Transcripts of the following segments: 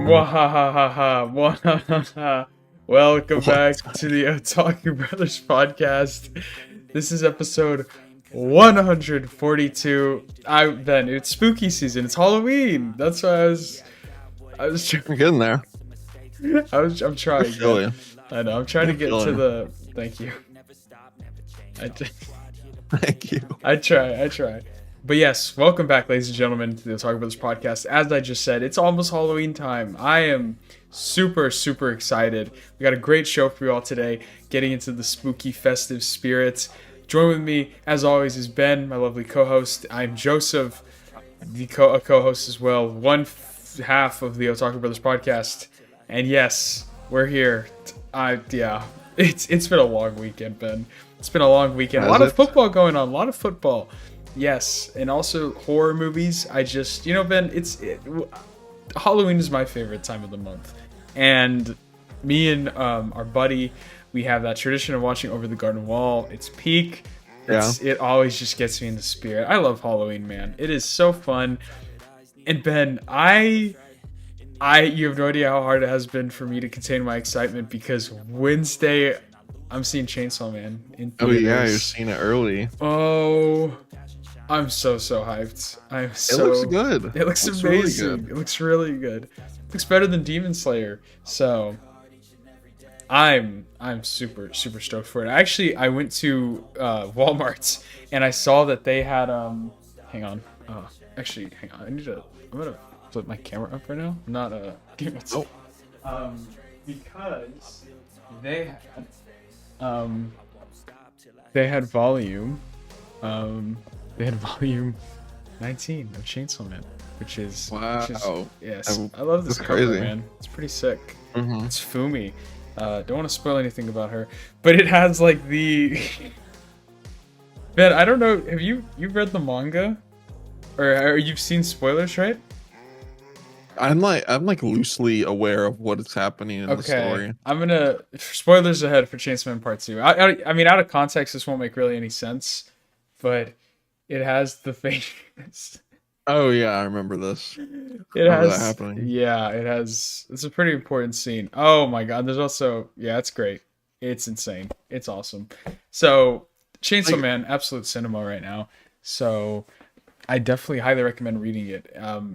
Mwahahaha, mwahahaha. Welcome back What? to the Otaku Brothers podcast. This is episode 142. Ben, it's spooky season. It's Halloween. That's why We're getting there. I'm I trying, feel man. you. I know. I'm trying to I get feel to you. the. Thank you. I, Thank you. I try. But yes, welcome back, ladies and gentlemen, to the Otaku Brothers podcast. As I just said, it's almost Halloween time. I am super excited. We got a great show for you all today, getting into the spooky, festive spirits. Join with me, as always, is Ben, my lovely co-host. I'm Joseph, a co-host as well, half of the Otaku Brothers podcast. And yes, we're here. It's been a long weekend, Ben. It's been a long weekend. A lot of football going on. A lot of football. Yes, and also horror movies. Ben, Halloween is my favorite time of the month. And me and our buddy, we have that tradition of watching Over the Garden Wall. It's peak. It always just gets me in the spirit. I love Halloween, man. It is so fun. And Ben, you have no idea how hard it has been for me to contain my excitement because Wednesday I'm seeing Chainsaw Man in theaters. Oh yeah, you're seeing it early. Oh, I'm so hyped. It looks good. It looks amazing. Really good. It looks really good. It looks better than Demon Slayer. So I'm super stoked for it. Actually, I went to Walmart and I saw that they had hang on. Hang on. I'm gonna flip my camera up right now. I'm not because they had they had volume. They had volume 19 of Chainsaw Man, which is yes. I love this cover, crazy. Man. It's pretty sick. Mm-hmm. It's Fumi. Don't want to spoil anything about her, but it has like the. Man, I don't know. Have you've read the manga, or you've seen spoilers, right? I'm like loosely aware of what is happening in the story. I'm gonna spoilers ahead for Chainsaw Man Part 2. I mean, out of context, this won't make really any sense, but it has the famous. Oh yeah, I remember this. It has that happening. Yeah, it has. It's a pretty important scene. Oh my god, there's also it's great. It's insane. It's awesome. So Chainsaw Man, absolute cinema right now. So I definitely highly recommend reading it.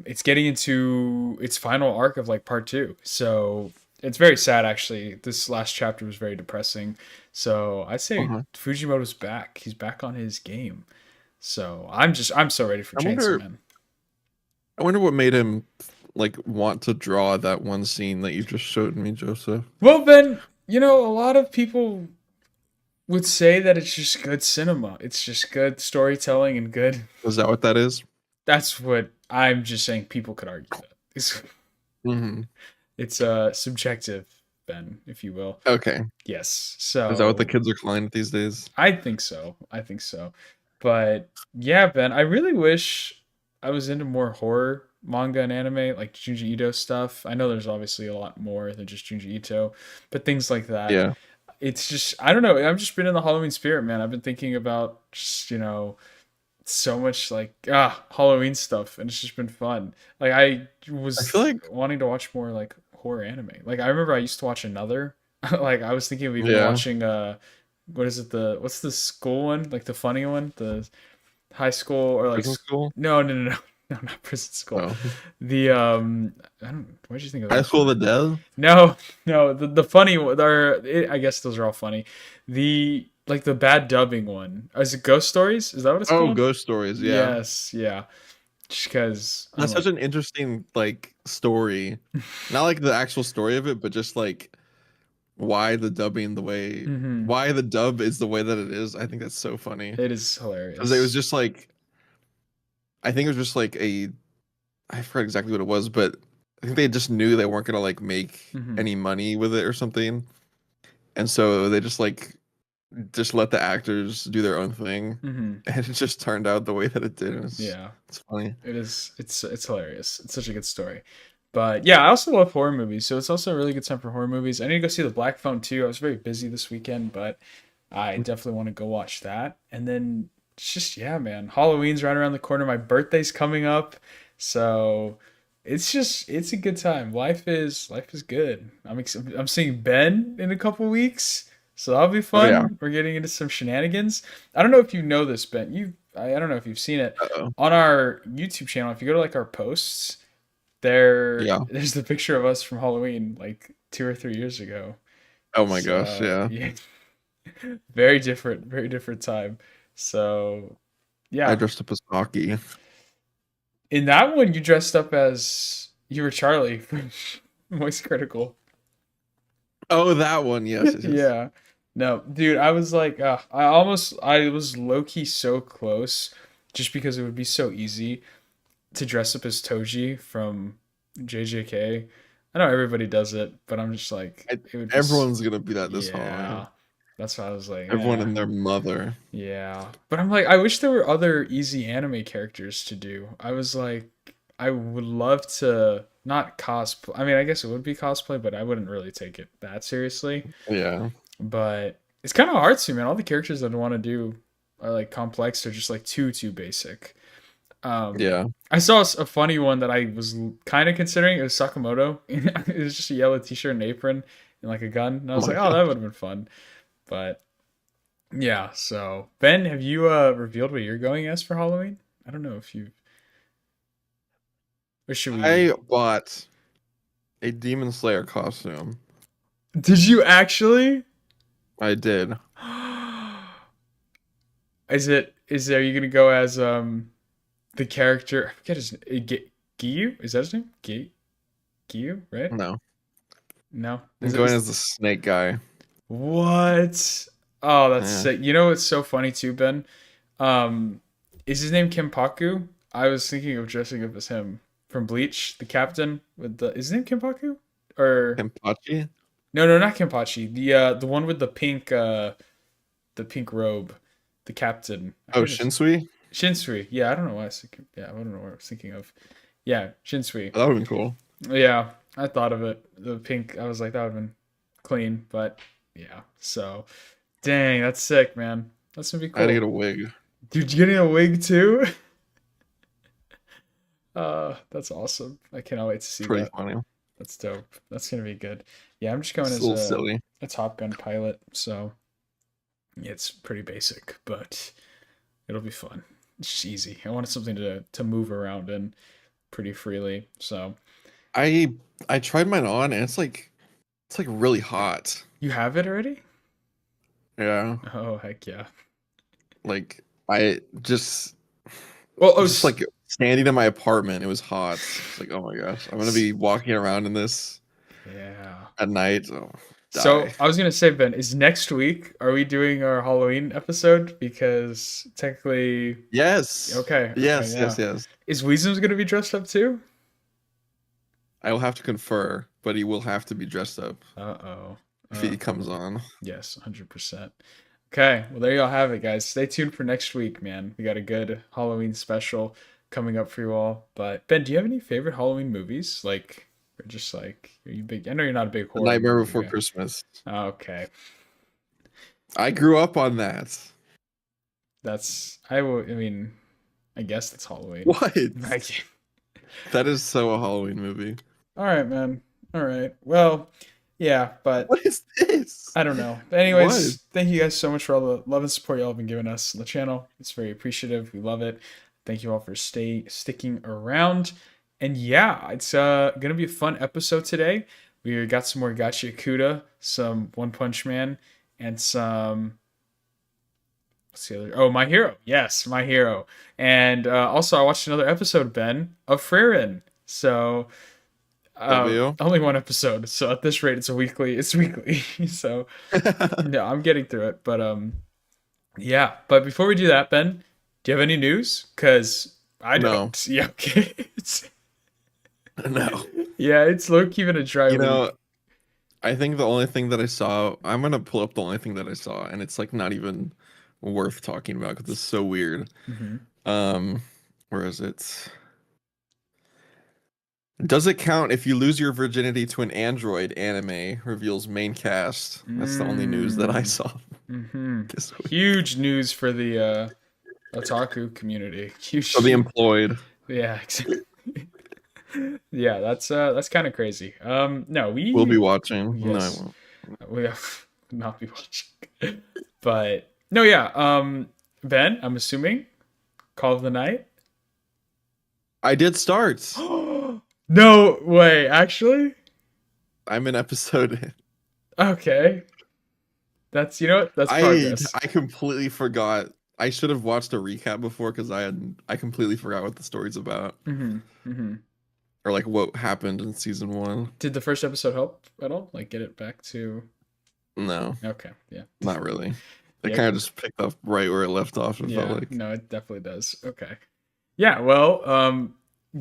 It's getting into its final arc of like part 2. So it's very sad actually. This last chapter was very depressing. So I say Fujimoto's back. He's back on his game. So I'm so ready for Chainsaw Man. I wonder what made him like want to draw that one scene that you just showed me, Joseph. Well, Ben, a lot of people would say that it's just good cinema. It's just good storytelling and good. Is that what that is? That's what I'm just saying. People could argue that. It's subjective, Ben, if you will. Okay. Yes. So is that what the kids are calling it these days? I think so. But yeah, Ben, I really wish I was into more horror manga and anime, like Junji Ito stuff. I know there's obviously a lot more than just Junji Ito, but things like that. Yeah. It's just, I don't know. I've just been in the Halloween spirit, man. I've been thinking about just, so much like Halloween stuff, and it's just been fun. Like I feel like wanting to watch more like horror anime. Like I remember I used to watch Another. Like I was thinking of even watching what is it, what's the school one? Like the funny one? The high school or like prison school? No, not prison school. Oh. The what did you think of that? High School of the Dead? No, the funny one. I guess those are all funny. The bad dubbing one. Is it Ghost Stories? Is that what it's called? Oh, Ghost Stories, yeah. Yes, yeah. Just because that's such an interesting like story. Not like the actual story of it, but just like why the dubbing the way why the dub is the way that it is. I think that's so funny. It is hilarious. Because it was just like I think it was just like I forgot exactly what it was, but I think they just knew they weren't gonna like make any money with it or something. And so they just let the actors do their own thing. And it just turned out the way that it did. It's funny. It's hilarious. It's such a good story. But yeah, I also love horror movies, so it's also a really good time for horror movies. I need to go see The Black Phone too. I was very busy this weekend, but I definitely want to go watch that. And then it's just, man, Halloween's right around the corner. My birthday's coming up, so it's a good time. Life is good. I'm seeing Ben in a couple weeks, so that'll be Oh yeah. fun. We're getting into some shenanigans. I don't know if you know this, Ben. I don't know if you've seen it Uh-oh. on our YouTube channel. If you go to like our posts, Yeah. there's the picture of us from Halloween like 2 or 3 years ago. Oh my gosh. So Yeah. yeah, very different time. So I yeah, dressed up as hockey. in that one you dressed up as you were Charlie from Moist Critical. Oh, that one. Yes, yes, yes. Yeah. No, dude, I was like, I was low key so close just because it would be so easy to dress up as Toji from JJK. I know everybody does it, but I'm just like, I, it would be, everyone's gonna be that this yeah. Halloween. That's why I was like, Everyone yeah, and their mother. yeah. But I'm like, I wish there were other easy anime characters to do. I was like, I would love to not cosplay. I mean, I guess it would be cosplay, but I wouldn't really take it that seriously. Yeah. But it's kind of hard to, man. All the characters that I want to do are like complex. They're just like too basic. Yeah. I saw a funny one that I was kind of considering. It was Sakamoto. It was just a yellow t-shirt and apron and like a gun. And I Oh was my like, oh, that god. would have been fun. But yeah. So Ben, have you revealed what you're going as for Halloween? I don't know if you or should we? I bought a Demon Slayer costume. Did you actually? I did. Is there? Are you gonna go as the character? I forget his Giyu. Is that his name? Giyu, right? No. No. I'm Is it? going as the snake guy. What? Oh, that's Yeah. sick. You know what's so funny too, Ben? Um, is his name Kimpaku? I was thinking of dressing up as him from Bleach, the captain with the. Is his name Kimpaku? Or Kenpachi? no, not Kenpachi. The one with the pink robe, the captain. I Oh, forget his Shinsui? Shinsui. Yeah, I don't know why I was thinking. Yeah, I don't know what I was thinking of. Yeah, Shinsui. That would have been cool. Yeah, I thought of it. The pink. I was like, that would have been clean, but yeah. So, dang, that's sick, man. That's gonna be I had to cool. get a wig. Dude, you getting a wig too? That's awesome. I cannot wait to see Pretty that. funny. That's dope. That's gonna be good. Yeah, I'm just going It's a as little silly. a Top Gun pilot, so yeah, it's pretty basic, but it'll be fun. It's just easy. I wanted something to move around in pretty freely. So I I tried mine on and it's like really hot. you have it already? Yeah. Oh heck yeah. Like I Well, just like standing in my apartment, it was hot. It's like, oh my gosh, I'm gonna be walking around in this yeah. at night. Oh, So die. I was gonna say, Ben, is next week? Are we doing our Halloween episode? Because technically, Yes. okay, Yes, yeah. yes, yes. Is Weezen's gonna be dressed up too? I will have to confer, but he will have to be dressed up Uh-oh. if he comes on. Yes, 100%. Okay, well there y'all have it, guys. Stay tuned for next week, man. We got a good Halloween special coming up for you all. But Ben, do you have any favorite Halloween movies? Like, or just like, are you big? I know you're not a big The horror Nightmare movie Before guy. Christmas. Okay, I grew up on that. that's I will. I mean, I guess that's Halloween. What? Like, That is so a Halloween movie. all right, man. All right. Well, yeah, but What is this? I don't know. What? Anyways, thank you guys so much for all the love and support y'all have been giving us on the channel. It's very appreciative. We love it. Thank you all for sticking around. And yeah, it's gonna be a fun episode today. We got some more Gachi Akuda, some One Punch Man, and some what's the other? Oh, My Hero. Yes, My Hero. And also I watched another episode, Ben, of Frieren. So W. only one episode, so at this rate, it's weekly. It's weekly, so no, I'm getting through it. But yeah. But before we do that, Ben, do you have any news? Cause I No. don't. Yeah, okay. No. Yeah, it's low key been a dry You week. know, I think the only thing that I saw, I'm gonna pull up the only thing that I saw, and it's like not even worth talking about because it's so weird. Hmm. Where is it? Does it count if you lose your virginity to an android anime reveals main cast? That's the only news that I saw Hmm. this week. Huge news for the Otaku community. Huge. For the employed. Yeah, exactly. Yeah, that's kind of crazy. No, We'll be we watching. No, I yes, won't. we have not be watching, but no, yeah. Ben, I'm assuming Call of the Night. I did start. No way, actually. I'm in episode. Okay, that's that's progress. I completely forgot. I should have watched a recap before because I completely forgot what the story's about Mm-hmm. Mm-hmm. or like what happened in season one. Did the first episode help at all? Like get it back to No, okay, yeah, not really. It yeah, kind of just picked up right where it left off. It felt yeah. like. No, it definitely does. Okay. Yeah, well,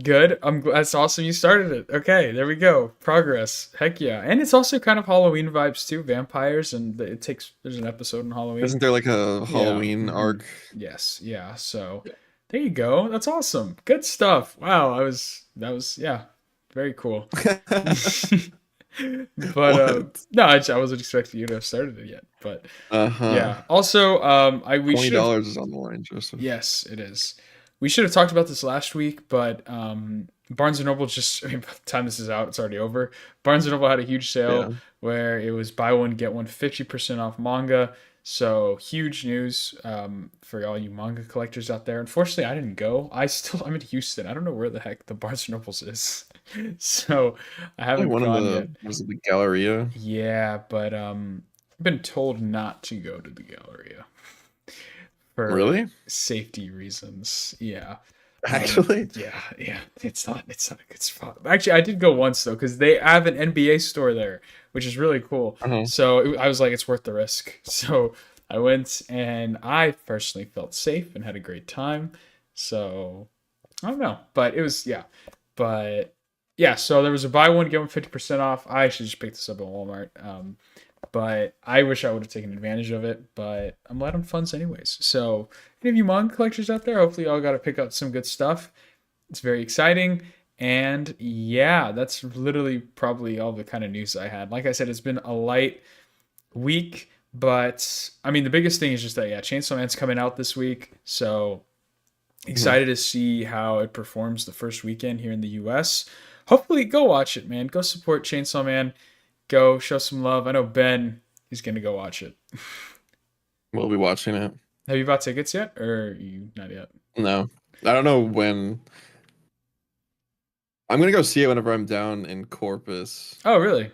good. That's awesome. You started it. Okay, there we go. Progress. Heck yeah. And it's also kind of Halloween vibes too. Vampires, and there's an episode in Halloween. Isn't there like a Yeah. Halloween Hmm. arc? Yes. Yeah. So there you go. That's awesome. Good stuff. Wow. That was yeah, very cool. But What? no, I wasn't expecting you to have started it yet. But Uh-huh. yeah. Also, I we Twenty should have dollars is on the line, Joseph. yes, it is. We should have talked about this last week, but Barnes and Noble just, I mean, by the time this is out, it's already over. Barnes and Noble had a huge Yeah. sale where it was buy one, get one 50% off manga. So huge news for all you manga collectors out there. Unfortunately, I didn't go. I'm in Houston. I don't know where the heck the Barnes and Nobles is. So I Like haven't one of gone the yet. was it the Galleria? Yeah, but I've been told not to go to the Galleria for Really? safety reasons. Yeah. Actually? Yeah, it's not a good spot. Actually, I did go once though because they have an NBA store there, which is really cool. Uh-huh. So I was like, it's worth the risk. So I went and I personally felt safe and had a great time. So I don't know, but it was yeah, but yeah. So there was a buy one get one 50% off. I actually just picked this up at Walmart. But I wish I would have taken advantage of it. But I'm light on funds anyways. So any of you manga collectors out there, hopefully y'all got to pick up some good stuff. It's very exciting. And yeah, that's literally probably all the kind of news I had. Like I said, it's been a light week, but I mean the biggest thing is just that yeah, Chainsaw Man's coming out this week. So Mhm. excited to see how it performs the first weekend here in the US. Hopefully go watch it, man. Go support Chainsaw Man. Go show some love. I know Ben is gonna go watch it. We'll be watching it. Have you bought tickets yet, or you not yet? No. I don't know when. I'm gonna go see it whenever I'm down in Corpus, Oh, really?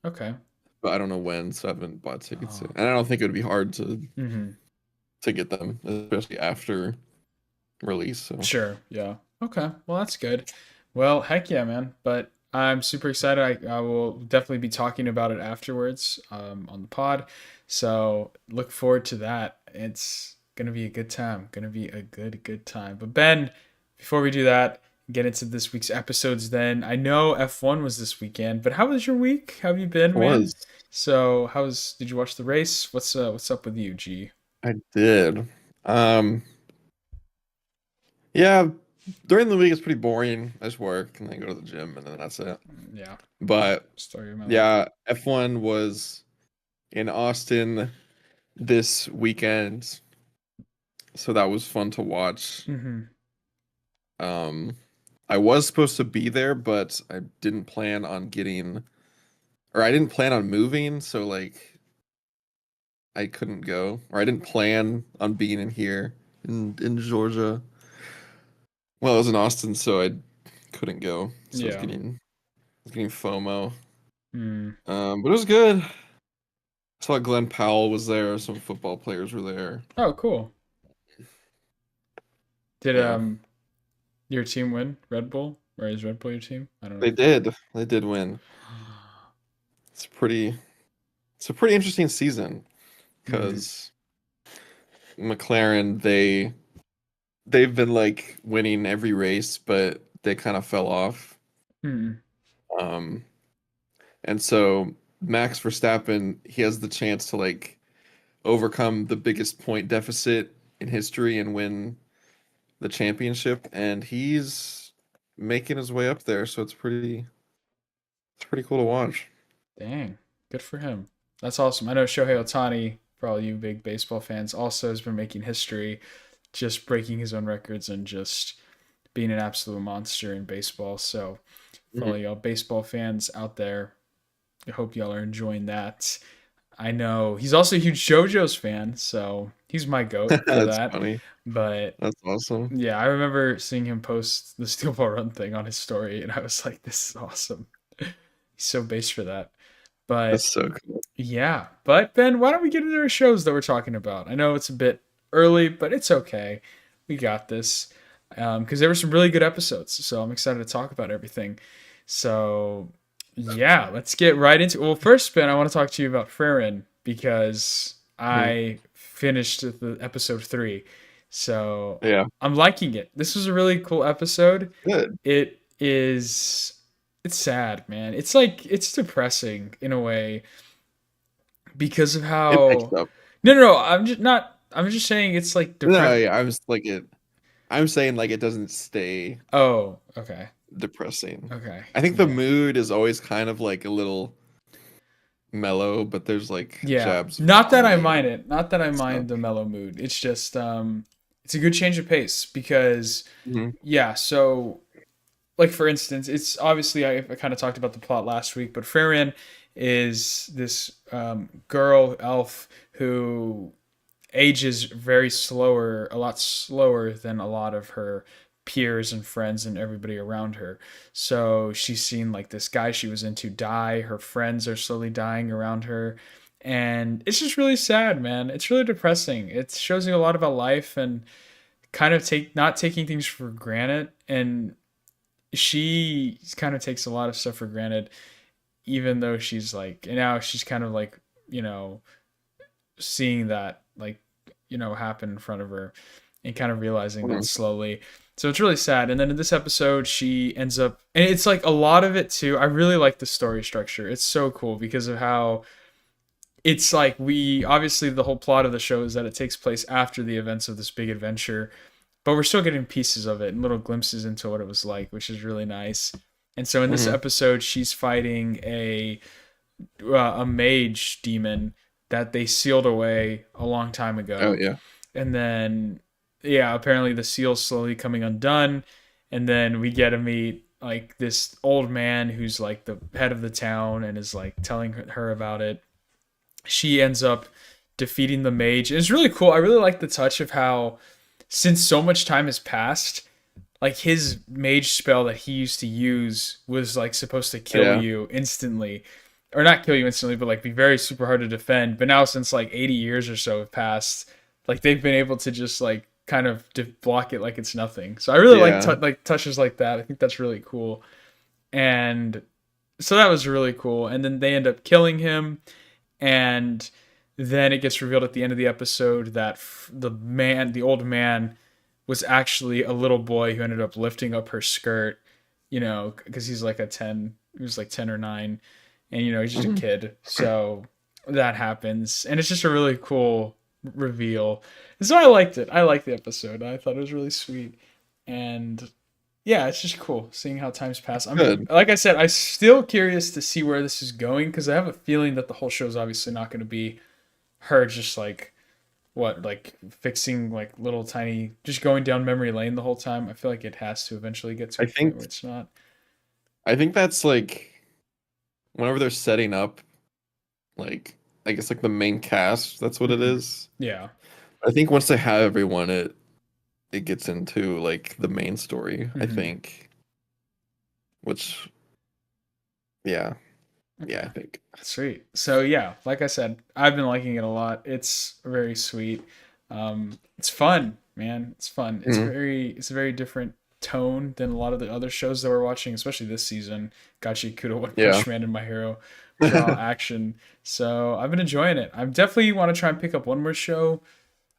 Okay. but I don't know when, so I haven't bought tickets yet. Oh. And I don't think it would be hard to Mm-hmm. get them, especially after release. So Sure. Yeah. Okay. Well, that's good. Well, heck yeah, man. But I'm super excited. I will definitely be talking about it afterwards on the pod. So look forward to that. It's gonna be a good time. Gonna be a good time. But Ben, before we do that, get into this week's episodes. Then I know F1 was this weekend, but how was your week? How have you been, it man? was. So did you watch the race? What's up with you, G? I did. Um, yeah, during the week it's pretty boring. I just work and then go to the gym and then that's it. Yeah, But story of my life. yeah, F1 was in Austin this weekend, so that was fun to watch. Mm-hmm. Um, I was supposed to be there, but I didn't plan on I didn't plan on moving, so like I couldn't go, or I didn't plan on being in here in Georgia. Well, I was in Austin, so I couldn't go. So Yeah. I was getting FOMO. Mm. But it was good. I saw Glenn Powell was there. Some football players were there. Oh, cool. Did Yeah, your team win Red Bull, or is Red Bull your team? I don't they know. did. They did win. It's pretty. It's a pretty interesting season Mm-hmm. because McLaren they've been like winning every race, but they kind of fell off. Mm-hmm. Um, and so Max Verstappen, he has the chance to like overcome the biggest point deficit in history and win the championship, and he's making his way up there. So it's pretty cool to watch. Dang, good for him. That's awesome. I know Shohei Ohtani, for all you big baseball fans, also has been making history, just breaking his own records and just being an absolute monster in baseball. So for all Mhm. y'all baseball fans out there, I hope y'all are enjoying that. I know he's also a huge JoJo's fan, so he's my goat for That's that. funny. But That's awesome. yeah, I remember seeing him post the Steel Ball Run thing on his story, and I was like, "This is awesome." He's so based for that. That's But so cool. yeah, but Ben, why don't we get into our shows that we're talking about? I know it's a bit early, but it's okay. We got this because there were some really good episodes, so I'm excited to talk about everything. So yeah, let's get right into. Well, first, Ben, I want to talk to you about Farron because Mhm. I finished the episode 3, so Yeah. I'm liking it. This was a really cool episode. Good. It is. It's sad, man. It's like it's depressing in a way because of It picks how. up. No. I'm just not. I'm just saying it's like No, depressing. yeah, I was like it. I'm saying like it doesn't stay Oh, okay, depressing. okay, I think the yeah, mood is always kind of like a little mellow, but there's like yeah. jabs of Not that I comedy mind it. Not that I stuff. mind the mellow mood. It's just it's a good change of pace because Mhm. yeah. So like for instance, it's obviously I kind of talked about the plot last week, but Farron is this girl elf who ages very slower, a lot slower than a lot of her peers and friends and everybody around her. So she's seen like this guy she was into die. Her friends are slowly dying around her. And it's just really sad, man. It's really depressing. It shows you a lot about life and kind of take not taking things for granted. And she kind of takes a lot of stuff for granted, even though she's like, and now she's kind of like, you know, seeing that like happen in front of her and kind of realizing that Mhm. slowly. So it's really sad. And then in this episode she ends up, and it's like a lot of it too, I really like the story structure. It's so cool because of how it's like, we obviously the whole plot of the show is that it takes place after the events of this big adventure, but we're still getting pieces of it and little glimpses into what it was like, which is really nice. And so in this Mhm. episode she's fighting a mage demon that they sealed away a long time Oh ago. yeah. And then, yeah, apparently the seal's slowly coming undone. And then we get to meet like this old man who's like the head of the town and is like telling her about it. She ends up defeating the mage. It's really cool. I really like the touch of how, since so much time has passed, like his mage spell that he used to use was like supposed to kill Yeah. you instantly, or not kill you instantly, but like be very super hard to defend. But now since like 80 years or so have passed, like they've been able to just like kind of block it like it's nothing. So I really like Yeah. like touches like that. I think that's really cool. And so that was really cool. And then they end up killing him, and then it gets revealed at the end of the episode that the old man, was actually a little boy who ended up lifting up her skirt, because he's like he was like 10 or 9, and he's just a Mhm. kid. So that happens, and it's just a really cool reveal. And so I liked it. I liked the episode. I thought it was really sweet, and yeah, it's just cool seeing how times pass. Good. Like I said, I'm still curious to see where this is going because I have a feeling that the whole show is obviously not going to be her just like like fixing like little tiny, just going down memory lane the whole time. I feel like it has to eventually get to I a point think where it's not. I think that's like whenever they're setting up like I guess like the main cast, that's what it Hmm. is. Yeah. I think once they have everyone it gets into like the main story, I Hmm. think. Which yeah. Yeah, I Okay. think. Sweet. So yeah, like I said, I've been liking it a lot. It's very sweet. It's fun, man. It's fun. Mhm. It's a very different tone than a lot of the other shows that we're watching, especially this season. Gachi Kudo, One Yeah. Punch Man, and My Hero, which are all action. So I've been enjoying it. I definitely want to try and pick up one more show.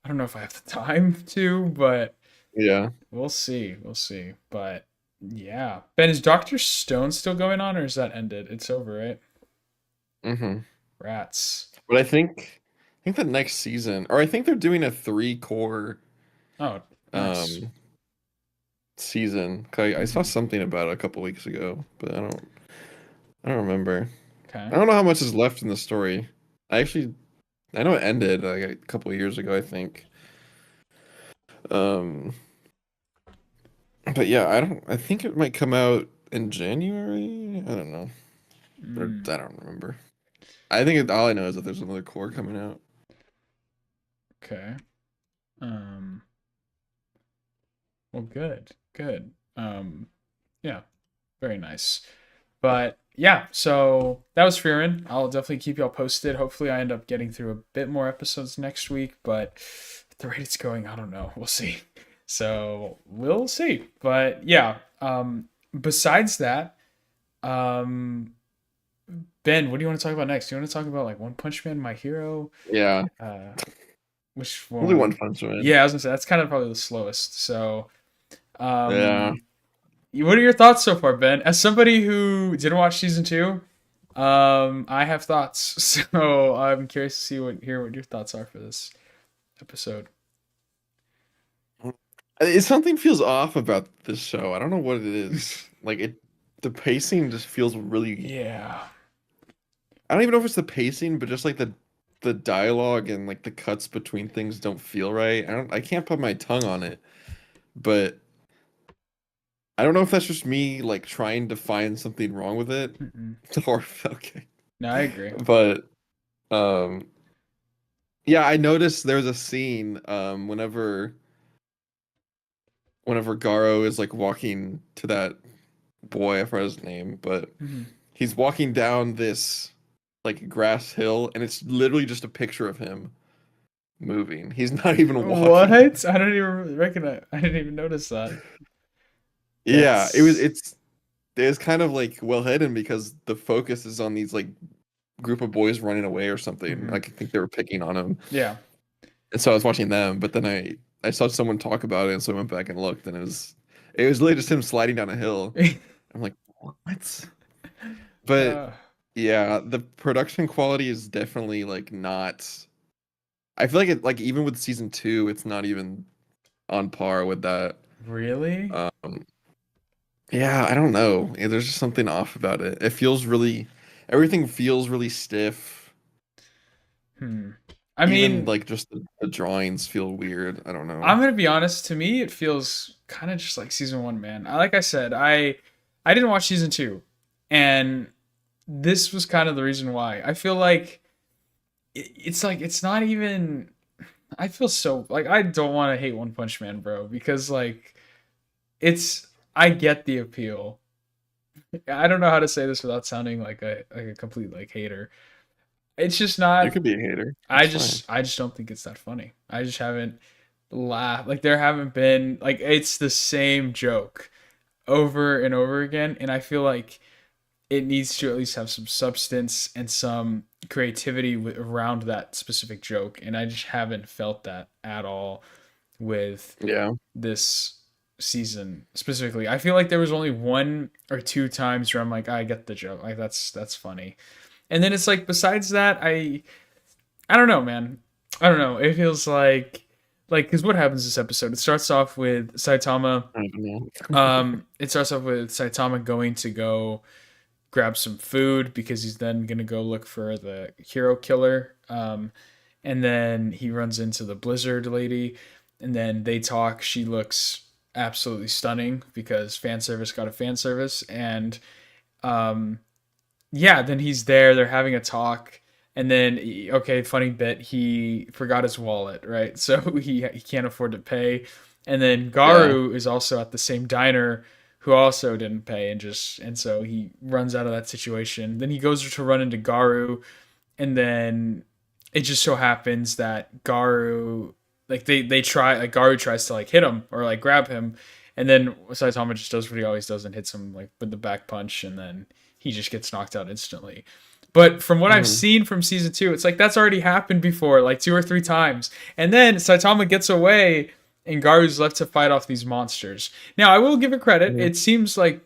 I don't know if I have the time to, but Yeah. we'll see. We'll see. But yeah, Ben, is Doctor Stone still going on, or is that ended? It's over, right? Hmm. Rats. But I think the next season, or I think they're doing a 3 core Oh, nice. um season. 'Cause I saw Hmm. something about it a couple weeks ago, but I don't remember. Okay. I don't know how much is left in the story. I know it ended like a couple of years ago, I think. Um But yeah, I don't. I think it might come out in January. I don't know, or Mm, I don't remember. I think all I know is that there's another core coming out. okay. Um, well, good, good. Yeah, very nice. But yeah, so that was Fearin. I'll definitely keep y'all posted. Hopefully, I end up getting through a bit more episodes next week, but at the rate it's going, I don't know. We'll see. So we'll see. But yeah, besides that, um, Ben, what do you want to talk about next? Do you want to talk about like One Punch Man, My Hero? Yeah, Uh, which only one? One Punch Man. Yeah, I was gonna say that's kind of probably the slowest. So, Yeah. um, what are your thoughts so far, Ben? As somebody who didn't watch season two, I have thoughts. So I'm curious to hear what your thoughts are for this episode. Something feels off about this show. I don't know what it is. Like the pacing just feels really. Yeah, I don't even know if it's the pacing, but just like the dialogue and like the cuts between things don't feel right. I can't put my tongue on it, but I don't know if that's just me like trying to find something wrong with it mm-mm. or okay. No, I agree. But um yeah, I noticed there's a scene whenever Garo is like walking to that boy, I forgot his name, but Mhm. he's walking down this like grass hill and it's literally just a picture of him moving. He's not even What? walking. I don't even recognize. I didn't even notice that. Yeah, That's it's kind of like well hidden because the focus is on these like group of boys running away or something. mhm. Like I think they were picking on him. Yeah. And so I was watching them, but then I saw someone talk about it and so I went back and looked and it was literally just him sliding down a hill. I'm like, what? But uh, yeah, the production quality is definitely like not. I feel like it like even with season two, it's not even on par with that. really? Um, yeah, I don't know. Yeah, there's just something off about it. Everything feels really stiff. Hmm. I Even mean, like just the drawings feel weird. I don't know. I'm gonna be honest. To me, it feels kind of just like season one, man. Like I said, I didn't watch season two, and this was kind of the reason why. I feel like it's like it's not even. I feel so like I don't want to hate One Punch Man, bro, because like it's. I get the appeal. I don't know how to say this without sounding like a complete like hater. It's just You not. could be a hater. I That's fine. just I just don't think it's that funny. I just haven't laughed. Like there haven't been like it's the same joke over and over again, and I feel like it needs to at least have some substance and some creativity around that specific joke, and I just haven't felt that at all with Yeah. this season specifically. I feel like there was only one or two times where I'm like, I get the joke, like that's funny, and then it's like besides that, I don't know, man. I don't know. It feels like because what happens this episode? It starts off with Saitama. I don't know. It starts off with Saitama going to go grab some food because he's then gonna go look for the hero killer. And then he runs into the Blizzard lady, and then they talk. She looks absolutely stunning because fan service got a fan service, and um, yeah, then he's there. They're having a talk, and then okay, funny bit. He forgot his wallet, right? So he can't afford to pay, and then Yeah. Garu is also at the same diner, who also didn't pay, and so he runs out of that situation. Then he goes to run into Garu, and then it just so happens that Garu, like they try, like Garu tries to like hit him or like grab him, and then Saitama just does what he always does and hits him like with the back punch, and then he just gets knocked out instantly. But from what I've Mhm. seen from season two, it's like that's already happened before, like two or three times, and then Saitama gets away. And Garu's left to fight off these monsters. Now, I will give it credit. Mhm. It seems like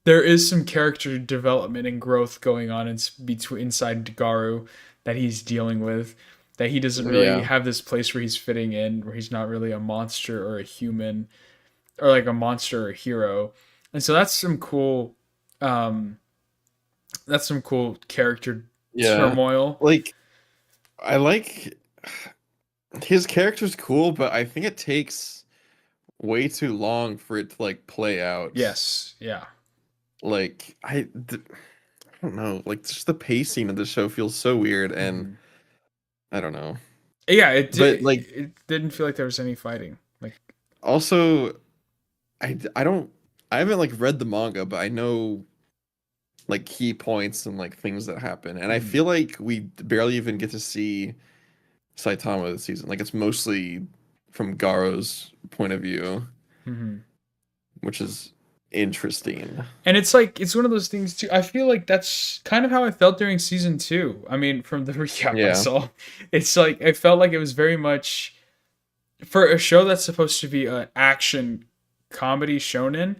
there is some character development and growth going on between inside Garu that he's dealing with. That he doesn't really Yeah. have this place where he's fitting in, where he's not really a monster or a human, or like a monster or a hero. And so um, that's some cool character Yeah. turmoil. Like I like his character's cool, but I think it takes way too long for it to like play out. Yes. Yeah. Like I don't know, like just the pacing of the show feels so weird, and Hmm. I don't know. Yeah. But like It didn't feel like there was any fighting. Like. also I don't I haven't like read the manga, but I know like key points and like things that happen. And I Mhm. feel like we barely even get to see Saitama this season. Like it's mostly from Garo's point of view, Mhm. which is interesting. And it's like it's one of those things too. I feel like that's kind of how I felt during season two. I mean, from the recap I Yeah. saw, it's like I felt like it was very much for a show that's supposed to be an action comedy shonen.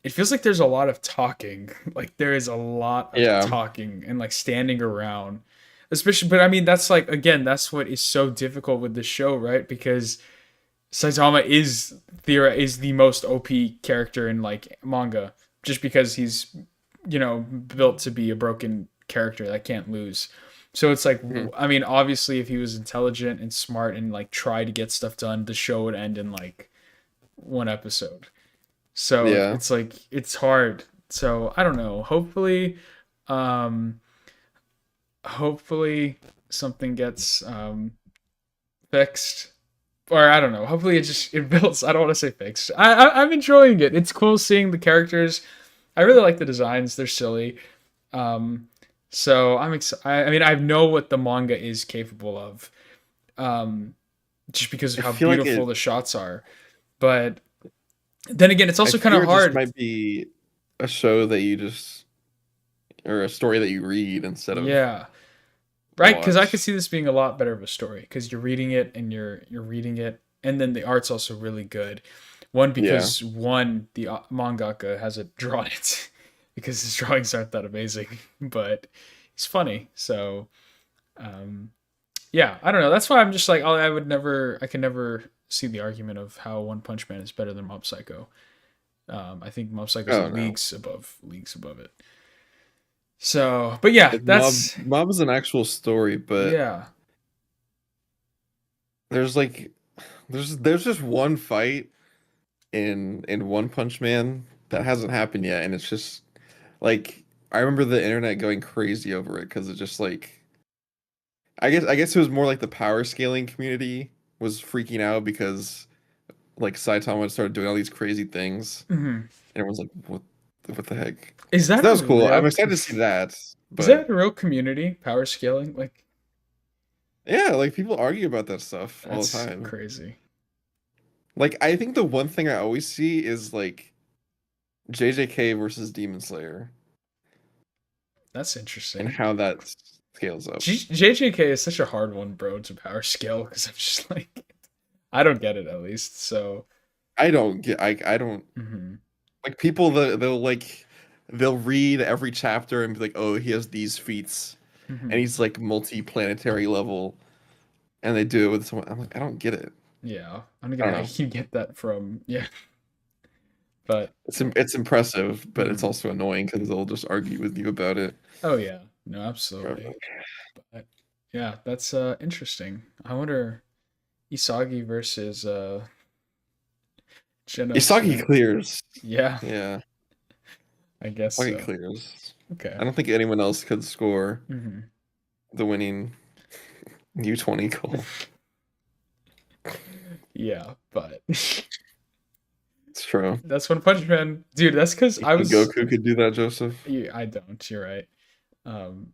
It feels like there's a lot of talking. Like there is a lot of Yeah. talking and like standing around. Especially but I mean that's like again, that's what is so difficult with the show, right? Because Saitama is the most OP character in like manga just because he's built to be a broken character that can't lose. So it's like Mhm. I mean obviously if he was intelligent and smart and like try to get stuff done, the show would end in like one episode. So Yeah. it's like it's hard. So I don't know. Um hopefully something gets fixed, or I don't know. Hopefully it builds. I don't want to say fixed. I'm enjoying it. It's cool seeing the characters. I really like the designs. They're silly. Um, so I'm excited. I mean, I know what the manga is capable of, um, just because of I how feel like beautiful the shots are. But then again, it's I also kind of fear it just hard. might be a show that you just or a story that you read instead of Yeah, right. Because I could watch. see this being a lot better of a story because you're reading it and you're reading it, and then the art's also really good. One Yeah. because one the mangaka hasn't drawn it because his drawings aren't that amazing, but he's funny. So yeah, I don't know. That's why I'm just like I can never see the argument of how One Punch Man is better than Mob Psycho. I think Mob Psycho is Oh no. leagues above it. So, but yeah, that's Mob is an actual story, but yeah. there's like there's just one fight in One Punch Man that hasn't happened yet, and it's just like I remember the internet going crazy over it because it's just like I guess it was more like the power scaling community was freaking out because like Saitama started doing all these crazy things, Mhm. and everyone's like, what the heck? Is So that that a was cool. I'm real? excited to see that, Is but that a real community? Power scaling? Like yeah, like people argue about that stuff all the that's time. crazy. Like I think the one thing I always see is like JJK versus Demon Slayer That's and interesting. how that scales up. JJK is such a hard one, bro, to power scale because I'm just like I don't get it at least. So I don't mhm. like people that they'll read every chapter and be like, oh, he has these feats and Mhm. he's like multi-planetary level, and they do it with someone. I'm like, I don't get it. Yeah, I don't I get don't how know. you get that from yeah, but It's impressive, but it's mhm. also annoying because they'll just argue with you about it Oh yeah, no, forever. absolutely. But yeah, that's interesting. I wonder Isagi versus Isagi Genosuke. clears. Yeah, Yeah, I guess Isagi so. clears. Okay. I don't think anyone else could score Hmm. the winning U20 goal. Yeah, but It's true. that's One Punch Man, dude. That's because You I think was. Goku could do that, Joseph? Yeah, I don't. You're right. Um,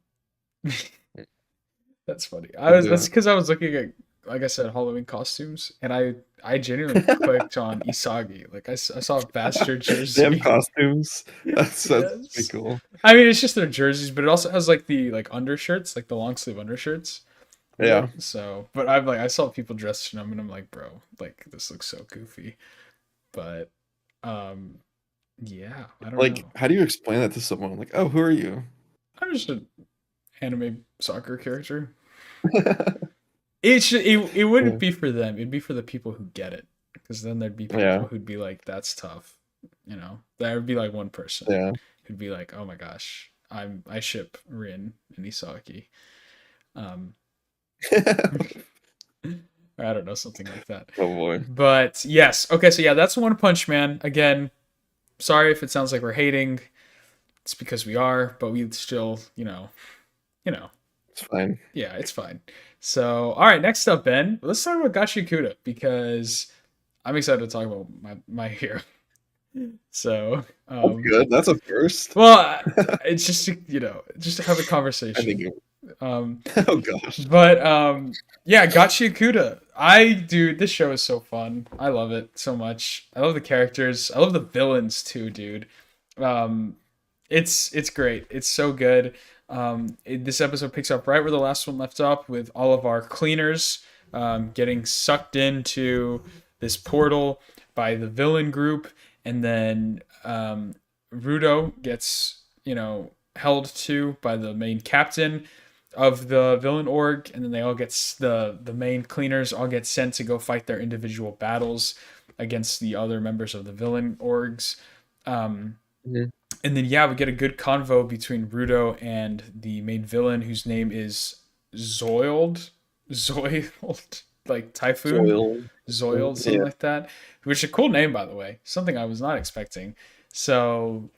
that's funny. Could do That's it. because I was looking at, like I said, Halloween costumes, and I genuinely clicked on Isagi. Like I saw a bastard They have jersey. costumes. That's pretty Yes. cool. I mean, it's just their jerseys, but it also has like the like undershirts, like the long sleeve undershirts with Yeah. it. So, but I've like I saw people dressed in them, and I'm like, bro, like this looks so goofy. But, um, yeah, I don't Like, know. how do you explain that to someone? Like, oh, who are you? I'm just an anime soccer character. Yeah. It wouldn't be for them. It'd be for the people who get it, because then there'd be Yeah. people who'd be like, "That's tough," There would be like one person Yeah. who'd be like, "Oh my gosh, I ship Rin and Isaki." Um, all or I don't know, something like that. Oh boy. But yes, okay, so yeah, that's One Punch Man. Again, sorry if it sounds like we're hating. It's because we are, but we still, you know, It's fine. yeah, it's fine. So, all right, next up, Ben, let's talk about Gachi Kuda because I'm excited to talk about my hero. So, That's good. That's a first. well, it's just just to have a I think conversation. it, Um, oh gosh. but yeah, Gachi Kuda. Dude, this show is so fun. I love it so much. I love the characters. I love the villains too, dude. Um, it's great. It's so good. This episode picks up right where the last one left off with all of our cleaners getting sucked into this portal by the villain group, and then Rudo gets held to by the main captain of the villain org, and then they all get the main cleaners all get sent to go fight their individual battles against the other members of the villain orgs. Um, Mhm. and then yeah, we get a good convo between Rudo and the main villain, whose name is Zoiled, like Typhoon, Soil. Zoiled, something Yeah. like that. Which is a cool name, by the way. Something I was not expecting. So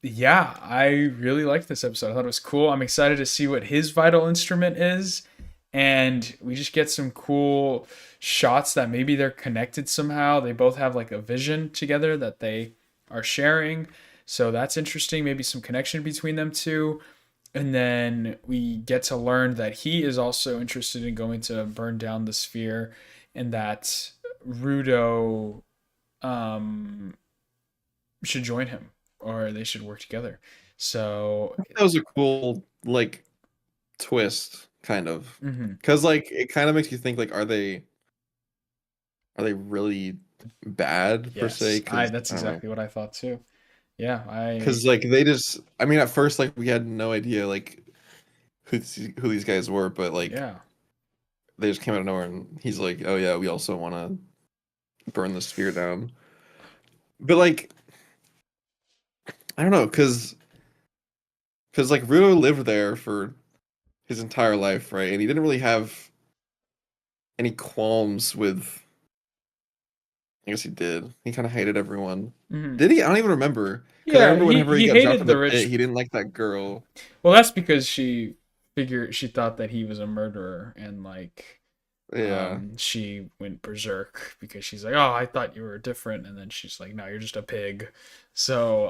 yeah, I really liked this episode. I thought it was cool. I'm excited to see what his vital instrument is. And we just get some cool shots that maybe they're connected somehow. They both have like a vision together that they are sharing. So that's interesting. Maybe some connection between them two. And then we get to learn that he is also interested in going to burn down the sphere, and that Rudo um, should join him, or they should work together. So, That was a cool like twist, kind of, mhm. because like it kind of makes you think like, are they really bad per se? Yes, I Because that's I don't know. exactly what I thought too. Yeah, I Because like they just, I mean, at first like we had no idea like who these guys were, but like yeah. they just came out of nowhere, and he's like, oh yeah, we also want to burn the sphere down. But like I don't know, because like Rudo lived there for his entire life, right? And he didn't really have any qualms with. I guess he did. He kind of hated everyone. Mhm. Did he? I don't even remember. Because I Yeah, remember he whenever he he got dropped hated in the the pit, rich. he didn't like that girl. Well, that's because she thought that he was a murderer, and like Yeah. she went berserk because she's like, "Oh, I thought you were different," and then she's like, "No, you're just a pig." So,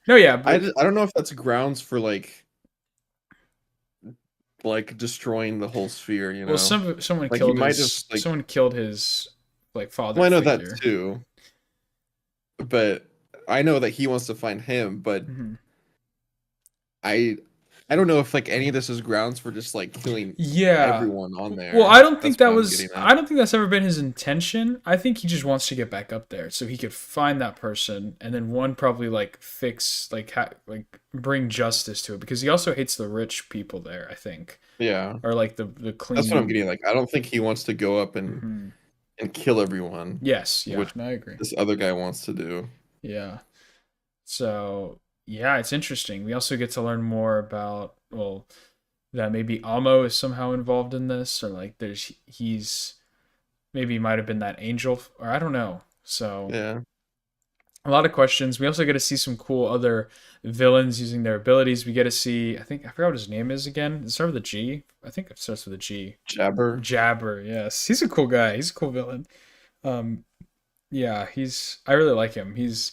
no, yeah, but I don't know if that's grounds for like destroying the whole sphere, you well, know? Like he might just like, someone killed his like father well, I know that figure. too, but I know that he wants to find him, but Mhm. I I don't know if like any of this is grounds for just like killing Yeah. everyone on Well, there. That's what I'm getting at. I don't think that's ever been his intention. I think he just wants to get back up there so he could find that person, and then one probably like fix like bring justice to it, because he also hates the rich people there, I think. Yeah. Or like the That's what I'm clean. getting, like, I don't think he wants to go up Mhm. and kill everyone, Yes, yeah, which no, I agree. this other guy wants to do. Yeah. So, yeah, it's interesting. We also get to learn more about, well, that maybe Amo is somehow involved in this, or like he's maybe he might have been that angel, or I don't know. So Yeah. a lot of questions. We also get to see some cool other villains using their abilities. We get to see, I think I forgot what his name is again. It starts with a G. I think it starts with a G. Jabber. Jabber. Yes, he's a cool guy. He's a cool villain. Um, yeah, I really like him. He's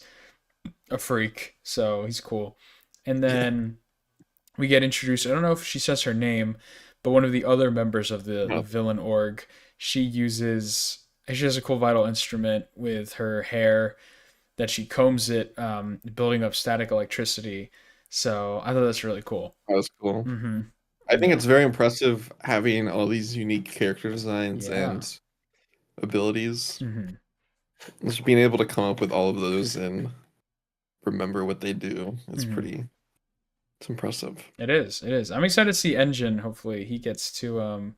a freak, so he's cool. And Yeah. then we get introduced. I don't know if she says her name, but one of the other members of the No. villain org, she has a cool vital instrument with her hair that she combs it, building up static electricity. So I thought that's really cool. That was cool. Mm-hmm. I think Yeah. it's very impressive having all these unique character designs Yeah. and abilities. Mm-hmm. Just being able to come up with all of those and remember what they do, Mm-hmm. it's impressive. It is. It is. I'm excited to see Engine. Hopefully, he gets to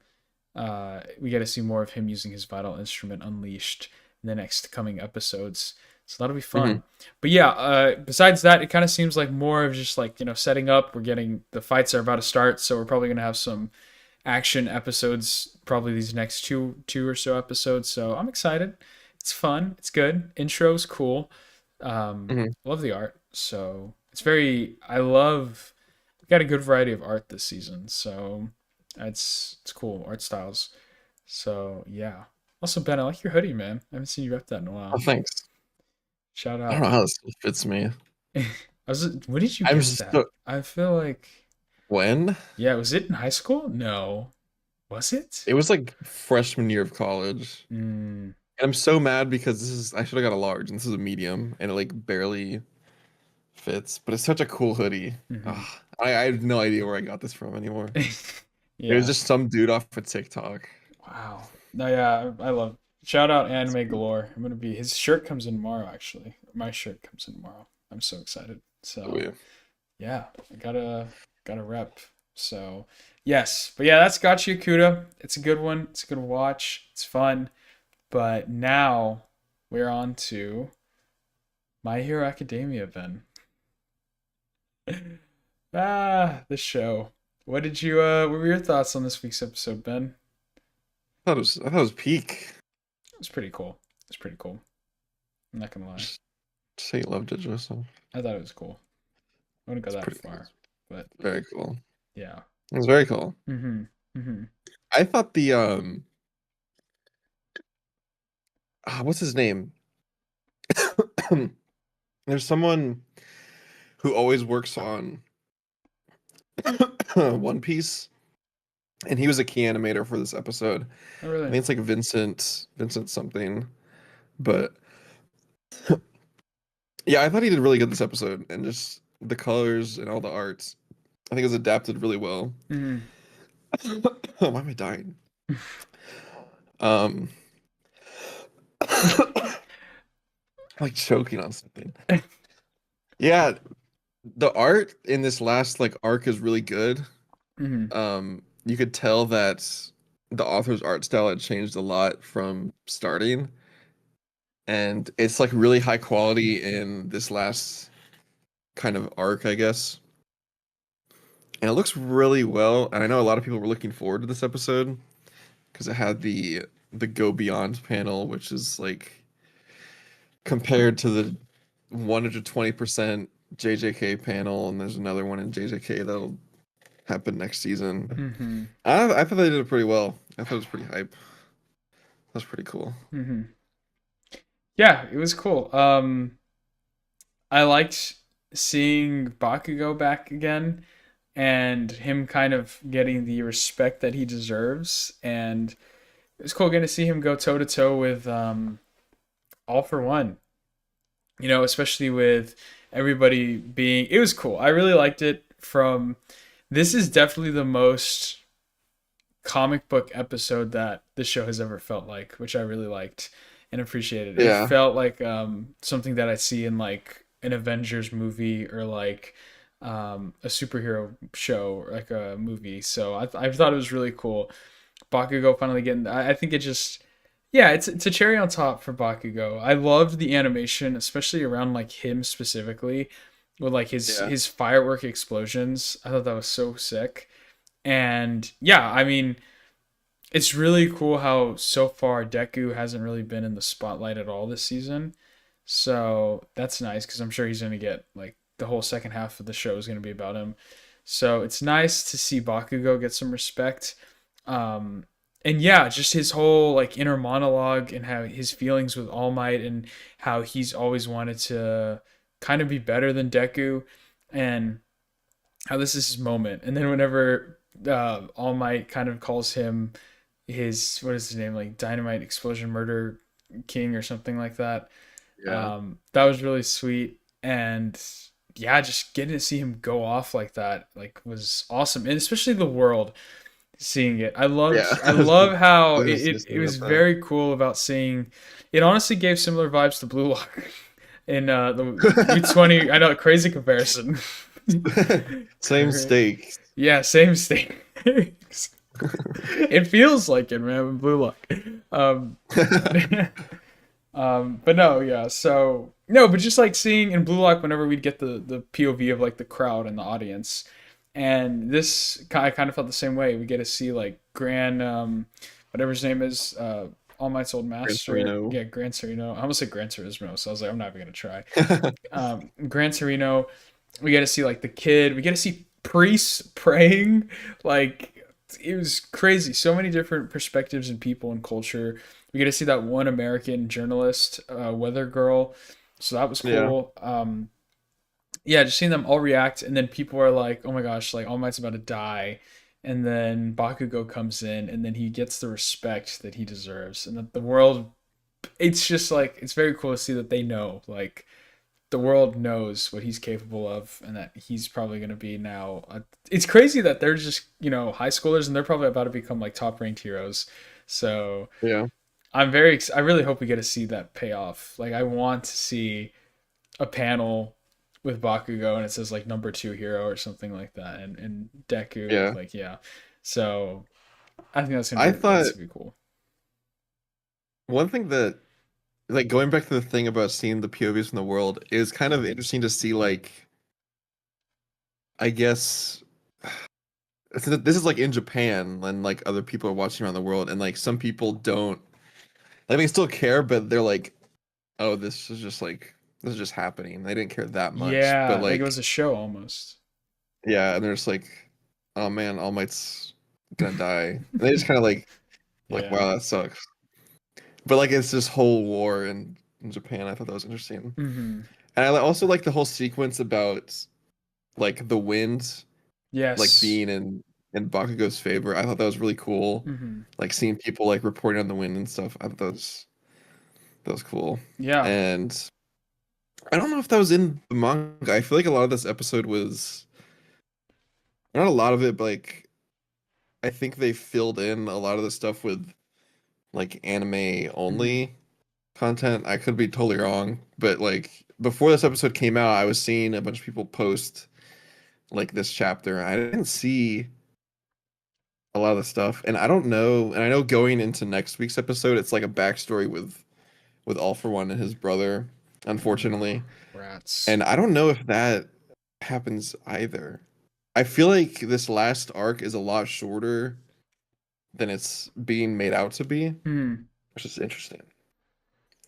we get to see more of him using his vital instrument unleashed in the next coming episodes. So that'll be Mhm. fun. But yeah, besides that, it kind of seems like more of just like, setting up. We're getting the fights are about to start, so we're probably gonna have some action episodes, probably these next two or so episodes. So I'm excited. It's fun. It's good. Intro's cool. Hmm. Love the art. So it's very. I love. We got a good variety of art this season. So it's cool art styles. So yeah. Also, Ben, I like your hoodie, man. I haven't seen you rep that in a Oh, while. thanks. Shout I don't out. know how this fits me. I was. When did you I'm get that? so I feel like. when Yeah, was it in high school? No. Was it? it was like freshman year of college. Mm, And I'm so mad because this is I should have got a large and this is a medium and it like barely fits, but it's such a cool hoodie. hmm Ugh, I have no idea where I got this from anymore. It was Yeah. just some dude off of TikTok. Wow. No, yeah, I love. Shout out Anime Galore. I'm gonna be. His shirt comes in tomorrow. Actually, my shirt comes in tomorrow. I'm so excited. Oh, So yeah. yeah, I gotta rep. So yes, but yeah, that's Gotcha Yakuta. It's a good one. It's a good watch. It's fun. But now we're on to My Hero Academia, Ben. The show. What were your thoughts on this week's episode, Ben? I thought it was peak. It was pretty cool. It's pretty cool. I'm not gonna lie. Just say you loved it, Joseph. I thought it was cool. I wouldn't go It's that pretty far, it's but very cool. yeah. It was very cool. Mm-hmm. Mm-hmm. I thought the what's his name? There's someone who always works on One Piece, and he was a key animator for this episode. Oh, I really? think it's like Vincent something. But yeah, I thought he did really good this episode, and just the colors and all the arts. I think it was adapted really well. Mm-hmm. Why am I dying? Um, I'm like choking on something. Yeah, the art in this last like arc is really good. Mm-hmm. You could tell that the author's art style had changed a lot from starting, and it's like really high quality in this last kind of arc, I guess. And it looks really well. And I know a lot of people were looking forward to this episode because it had the Go Beyond panel, which is like compared to the 120% JJK panel, and there's another one in JJK that'll happen next season. Mm-hmm. I thought they did it pretty well. I thought it was pretty hype. That's pretty cool. Mm-hmm. Yeah, it was cool. I liked seeing Bakugo back again and him kind of getting the respect that he deserves. And it was cool getting to see him go toe to toe with All for One. You know, especially with everybody being. It was cool. I really liked it. From this is definitely the most comic book episode that the show has ever felt like, which I really liked and appreciated. It Yeah. felt like something that I see in like an Avengers movie or like a superhero show or like a movie. So I thought it was really cool. Bakugo finally getting. I think it just. Yeah, it's a cherry on top for Bakugo. I loved the animation, especially around like him specifically, with like Yeah. his firework explosions. I thought that was so sick. And yeah, I mean, it's really cool how so far Deku hasn't really been in the spotlight at all this season. So that's nice because I'm sure he's going to get like the whole second half of the show is going to be about him. So it's nice to see Bakugo get some respect. Um, and yeah, just his whole like inner monologue and how his feelings with All Might and how he's always wanted to kind of be better than Deku and how this is his moment. And then whenever All Might kind of calls him his what is his name like Dynamite Explosion Murder King or something like that. Yeah. That was really sweet, and yeah, just getting to see him go off like that like was awesome, and especially the world seeing it. Yeah. I love how I was just it thinking was about that. very cool about seeing. It honestly gave similar vibes to Blue Lock in the U20. I know, crazy comparison. Same stake. Yeah, same stakes. It feels like it, man, with Blue Lock. Um, but no, yeah. So no, but just like seeing in Blue Lock whenever we'd get the POV of like the crowd and the audience, And this I kind of felt the same way. We get to see like Gran, whatever his name is, All Might's old Gran master. Torino. Yeah, Gran Torino. I almost said Gran Turismo, so I was like, I'm not even gonna try. Gran Torino. We get to see like the kid. We get to see priests praying. Like it was crazy. So many different perspectives and people and culture. We get to see that one American journalist, Weather Girl. So that was Yeah, cool. Yeah, just seeing them all react, and then people are like, "Oh my gosh, like All Might's about to die," and then Bakugo comes in, and then he gets the respect that he deserves, and that the world. It's just like it's very cool to see that they know, like the world knows what he's capable of, and that he's probably going to be now. It's crazy that they're just high schoolers, and they're probably about to become like top ranked heroes. So yeah, I really hope we get to see that payoff. Like I want to see a panel with Bakugo and it says like number 2 hero or something like that, and Deku yeah. like yeah. So I think I that's thought gonna be cool. one thing that like going back to the thing about seeing the POVs from the world is kind of interesting to see like I guess this is like in Japan and like other people are watching around the world and like some people don't like they still care but they're like oh this is just happening. They didn't care that much. But Yeah, like it like was a show almost. yeah, and they're just like oh man, All Might's gonna die. And they just kind of like Yeah. wow, that sucks. But like it's this whole war in Japan. I thought that was interesting. Mm-hmm. And I also like the whole sequence about like the wind like Yes. being in Bakugo's favor. I thought that was really cool. Mm-hmm. Like seeing people like reporting on the wind and stuff. I thought that was cool. Yeah. And I don't know if that was in the manga. I feel like a lot of this episode was not a lot of it, but like I think they filled in a lot of the stuff with like anime Mm-hmm. only content. I could be totally wrong, but like before this episode came out, I was seeing a bunch of people post like this chapter. I didn't see a lot of the stuff, and I don't know. And I know going into next week's episode, it's like a backstory with All For One and his brother, unfortunately. Rats. And I don't know if that happens either. I feel like this last arc is a lot shorter than it's being made out to be, Hmm. which is interesting.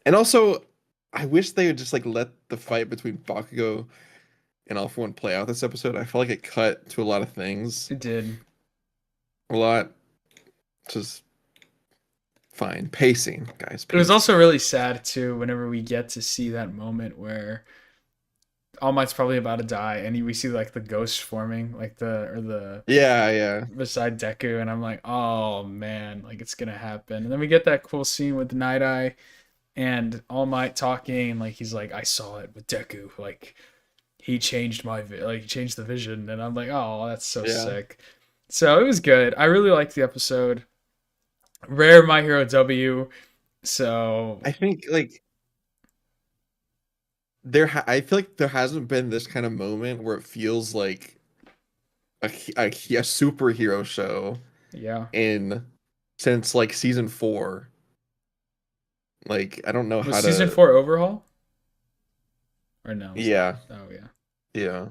And also, I wish they would just like let the fight between Bakugo and All For One play out this episode. I felt like it cut to a lot of things, It did. a lot just fine pacing, guys, It was pacing. also really sad too whenever we get to see that moment where All Might's probably about to die, and we see like the ghost forming, like the Yeah, yeah, beside Deku, and I'm like, oh man, like it's gonna happen. And then we get that cool scene with Night Eye and All Might talking, and like he's like, I saw it with Deku, like he changed like he changed the vision, and I'm like, oh, that's so yeah. sick. So it was good. I really liked the episode. Rare My Hero W. So I think like I feel like there hasn't been this kind of moment where it feels like a superhero show yeah, in since like season 4. Like I don't know was how season to. 4 overhaul or no? Was that? Yeah, Oh yeah, yeah.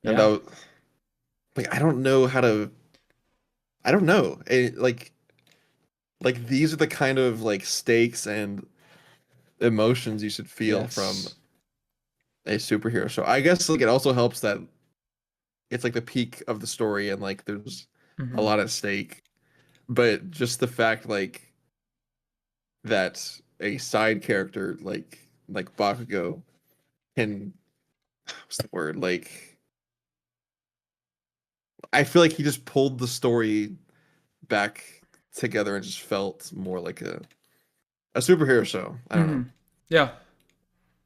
And that yeah, was, like I don't know how to. I don't know. Like these are the kind of like stakes and emotions you should feel from yes. a superhero show. I guess like it also helps that it's like the peak of the story and like there's a Hmm. lot at stake. But just the fact like that a side character like Bakugo can what's the word? Like I feel like he just pulled the story back together and just felt more like a superhero show. I don't know, Hmm. Yeah,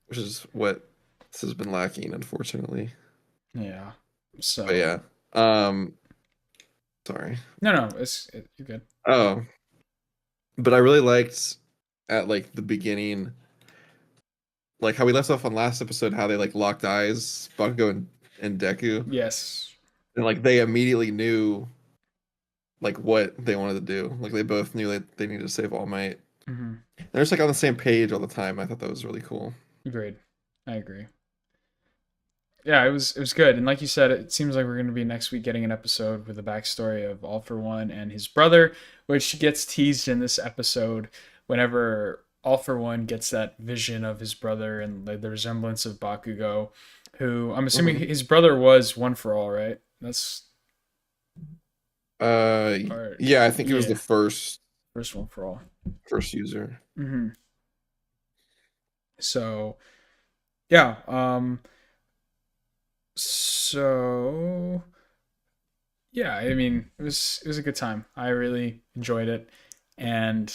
which is what this has been lacking, unfortunately. yeah. But yeah, So um, sorry. no, you're good. Oh, but I really liked at like the beginning, like how we left off on last episode, how they like locked eyes, Bakugo and Deku, Yes. and like they immediately knew like what they wanted to do. Like they both knew that they needed to save All Might. Hmm. They're just like on the same page all the time. I thought that was really cool. Agreed. I agree. yeah, it was good. And like you said, it seems like we're going to be next week getting an episode with the backstory of All for One and his brother, which gets teased in this episode whenever All for One gets that vision of his brother and the resemblance of Bakugo, who I'm assuming Hmm. his brother was One for All, right? That's or Yeah, I think it was the yeah, first first One for All. user. So yeah, so yeah, I mean, it was a good time. I really enjoyed it, and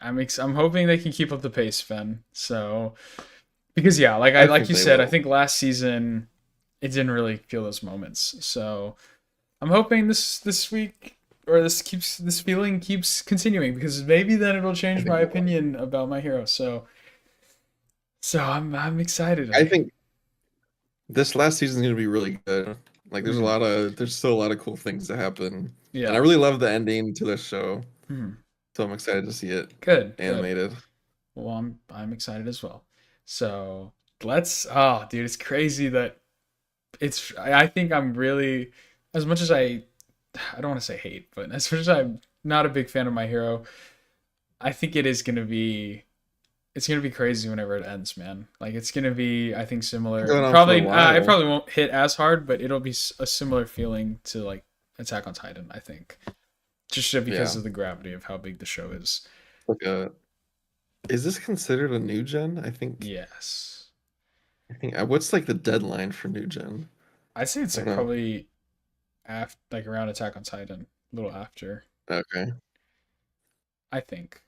I'm hoping they can keep up the pace, Ben. So because yeah, I like think you they said, I will. think last season it didn't really feel those moments. So I'm hoping this week or this feeling keeps continuing because maybe then it'll I change think my it will. opinion about my hero. So I'm excited. I think this last season is going to be really good. Like, Mhm. there's still a lot of cool things to happen, and I Yeah. really love the ending to this show. Mhm. So I'm excited to see it Good. Good. animated. Well, I'm excited as well. So let's. Oh, dude, it's crazy that I think I'm really, as much as I don't want to say hate, but as much as I'm not a big fan of my hero, I think it's gonna be crazy whenever it ends, man. Like it's gonna be, I think, similar. Going on for a It while. probably won't hit as hard, but it'll be a similar feeling to like Attack on Titan. I think just because Yeah. of the gravity of how big the show is. Like is this considered a new gen? Yes, I think what's like the deadline for new gen? I'd say it's I don't like know. probably after, like around Attack on Titan, a little after. Okay. I think.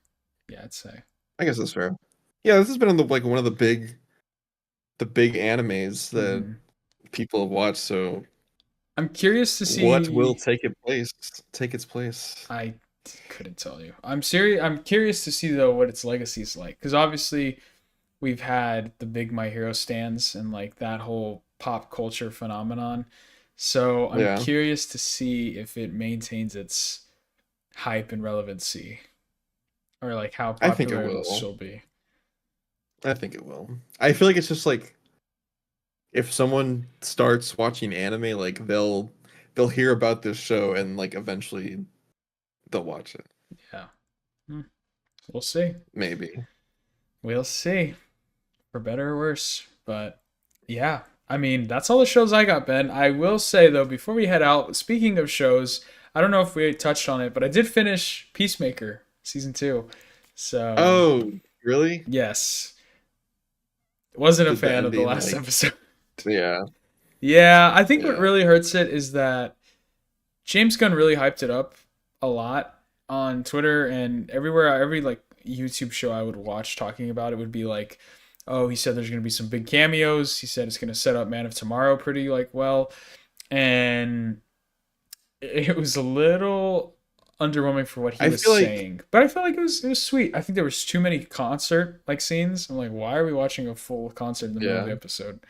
Yeah, I'd say. I guess that's fair. Yeah, this has been like one of the big animes that Hmm. people have watched, so I'm curious to what will see. take its place? I couldn't tell you. I'm serious. I'm curious to see though what its legacy is like, because obviously we've had the big My Hero stands and like that whole pop culture phenomenon. So I'm Yeah, curious to see if it maintains its hype and relevancy, or like how I think it popular it'll will. still be. I think it will. I feel like it's just like if someone starts watching anime, like they'll hear about this show and like eventually they'll watch it. Yeah. Hmm. We'll see. Maybe. We'll see. For better or worse. But yeah, I mean, that's all the shows I got, Ben. I will say, though, before we head out, speaking of shows, I don't know if we touched on it, but I did finish Peacemaker season two. So, Oh, really? yes, wasn't a Did the fan of the ending last like episode. yeah, Yeah, I think what yeah. really hurts it is that James Gunn really hyped it up a lot on Twitter and everywhere. Every like YouTube show I would watch talking about it would be like, "Oh, he said there's going to be some big cameos. He said it's going to set up Man of Tomorrow pretty like well," and it was a little underwhelming for what he I was feel like saying. But I felt like it was sweet. I think there was too many concert like scenes. I'm like, why are we watching a full concert in the middle of the yeah. episode?